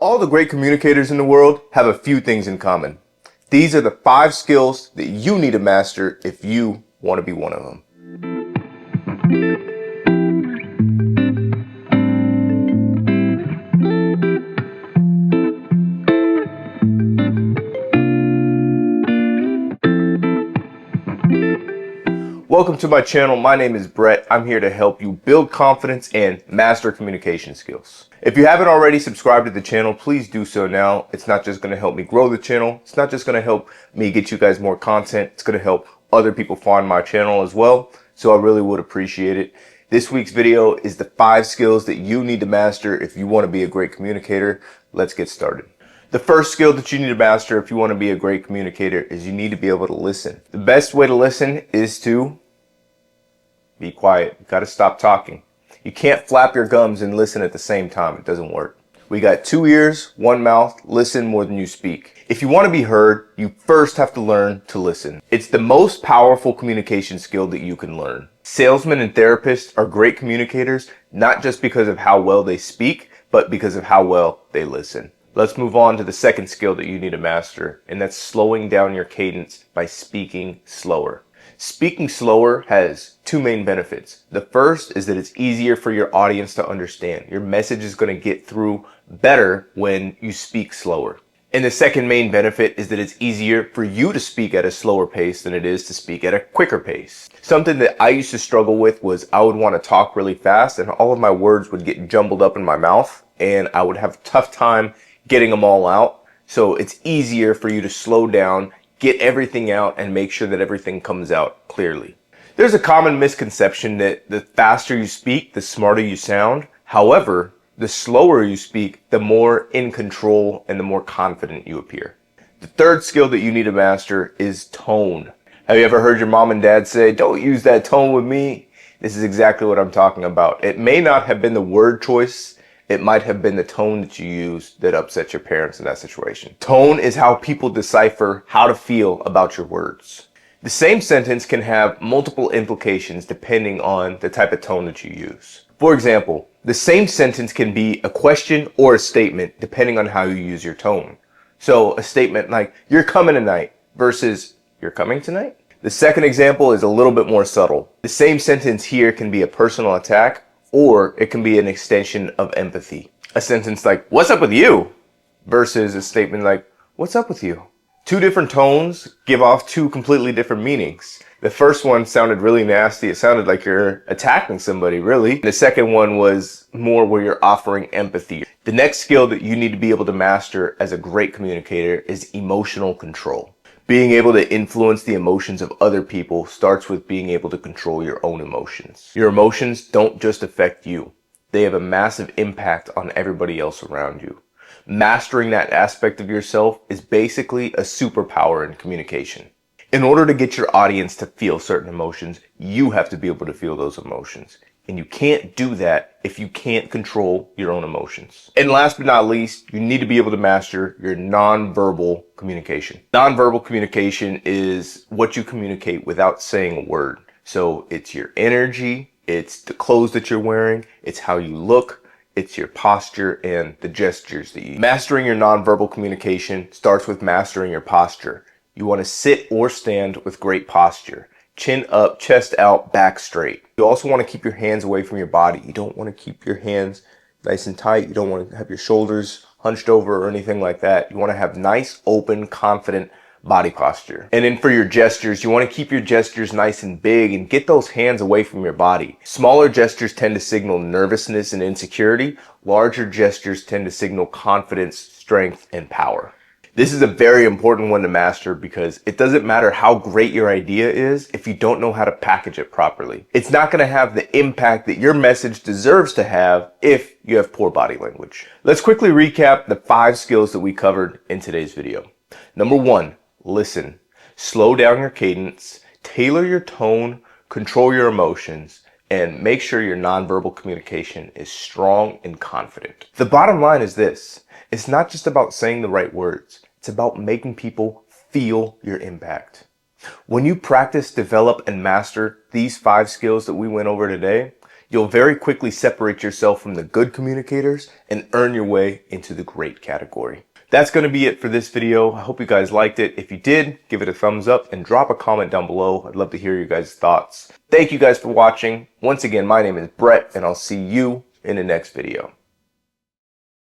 All the great communicators in the world have a few things in common. These are the 5 skills that you need to master if you want to be one of them. Welcome to my channel. My name is Brett. I'm here to help you build confidence and master communication skills. If you haven't already subscribed to the channel, please do so now. It's not just going to help me grow the channel. It's not just going to help me get you guys more content. It's going to help other people find my channel as well. So I really would appreciate it. This week's video is the 5 skills that you need to master if you want to be a great communicator. Let's get started. The first skill that you need to master if you want to be a great communicator is you need to be able to listen. The best way to listen is to be quiet. You got to stop talking. You can't flap your gums and listen at the same time. It doesn't work. We got 2 ears, 1 mouth. Listen more than you speak. If you want to be heard, you first have to learn to listen. It's the most powerful communication skill that you can learn. Salesmen and therapists are great communicators, not just because of how well they speak, but because of how well they listen. Let's move on to the second skill that you need to master, and that's slowing down your cadence by speaking slower. Speaking slower has 2 main benefits. The first is that it's easier for your audience to understand. Your message is going to get through better when you speak slower. And the second main benefit is that it's easier for you to speak at a slower pace than it is to speak at a quicker pace. Something that I used to struggle with was I would want to talk really fast and all of my words would get jumbled up in my mouth and I would have a tough time getting them all out. So it's easier for you to slow down, get everything out, and make sure that everything comes out clearly. There's a common misconception that the faster you speak, the smarter you sound. However, the slower you speak, the more in control and the more confident you appear. The third skill that you need to master is tone. Have you ever heard your mom and dad say, "Don't use that tone with me"? This is exactly what I'm talking about. It may not have been the word choice. It might have been the tone that you used that upset your parents in that situation. Tone is how people decipher how to feel about your words. The same sentence can have multiple implications depending on the type of tone that you use. For example, the same sentence can be a question or a statement depending on how you use your tone. So a statement like, "You're coming tonight" versus "You're coming tonight?" The second example is a little bit more subtle. The same sentence here can be a personal attack, or it can be an extension of empathy. A sentence like, "What's up with you?" versus a statement like, "What's up with you?" 2 different tones give off 2 completely different meanings. The first one sounded really nasty. It sounded like you're attacking somebody, really. The second one was more where you're offering empathy. The next skill that you need to be able to master as a great communicator is emotional control. Being able to influence the emotions of other people starts with being able to control your own emotions. Your emotions don't just affect you. They have a massive impact on everybody else around you. Mastering that aspect of yourself is basically a superpower in communication. In order to get your audience to feel certain emotions, you have to be able to feel those emotions. And you can't do that if you can't control your own emotions. And last but not least, you need to be able to master your nonverbal communication. Nonverbal communication is what you communicate without saying a word. So it's your energy, it's the clothes that you're wearing, it's how you look, it's your posture and the gestures that you use. Mastering your nonverbal communication starts with mastering your posture. You want to sit or stand with great posture. Chin up, chest out, back straight. You also want to keep your hands away from your body. You don't want to keep your hands nice and tight. You don't want to have your shoulders hunched over or anything like that. You want to have nice, open, confident body posture. And then for your gestures, you want to keep your gestures nice and big and get those hands away from your body. Smaller gestures tend to signal nervousness and insecurity. Larger gestures tend to signal confidence, strength, and power. This is a very important one to master because it doesn't matter how great your idea is if you don't know how to package it properly. It's not going to have the impact that your message deserves to have if you have poor body language. Let's quickly recap the 5 skills that we covered in today's video. Number 1, listen. Slow down your cadence, tailor your tone, control your emotions, and make sure your nonverbal communication is strong and confident. The bottom line is this. It's not just about saying the right words. It's about making people feel your impact. When you practice, develop, and master these 5 skills that we went over today, you'll very quickly separate yourself from the good communicators and earn your way into the great category. That's going to be it for this video. I hope you guys liked it. If you did, give it a thumbs up and drop a comment down below. I'd love to hear your guys' thoughts. Thank you guys for watching. Once again, my name is Brett, and I'll see you in the next video.